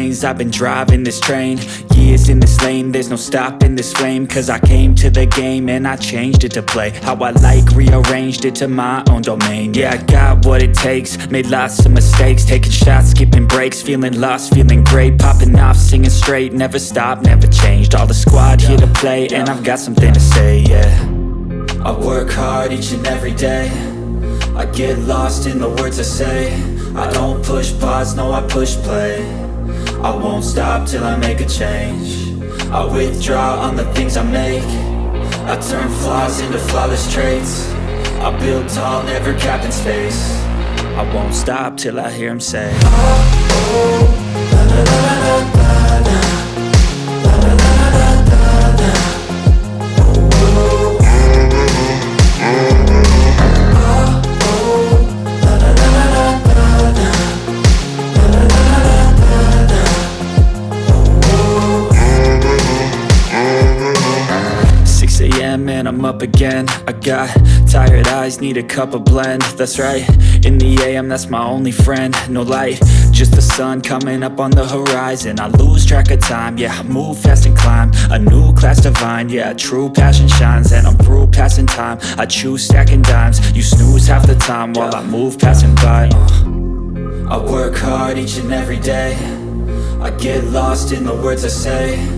lanes, I've been driving this train. Years in this lane, there's no stopping this flame. Cause I came to the game and I changed it to play how I like, rearranged it to my own domain. Yeah, I got what it takes, made lots of mistakes, taking shots, skipping breaks, feeling lost, feeling great, popping off, singing straight, never stopped, never changed. All the squad here to play, and I've got something to say, yeah. I work hard each and every day, I get lost in the words I say. I don't push pause, no I push play. I won't stop till I make a change. I withdraw on the things I make. I turn flaws into flawless traits. I build tall, never capped in space. I won't stop till I hear him say, oh, oh, la la la la la la. And I'm up again. I got tired eyes, need a cup of blend. That's right, in the AM, that's my only friend. No light, just the sun coming up on the horizon. I lose track of time, yeah, I move fast and climb a new class divine, yeah, true passion shines. And I'm through passing time, I choose stacking dimes. You snooze half the time while I move passing by. I work hard each and every day, I get lost in the words I say.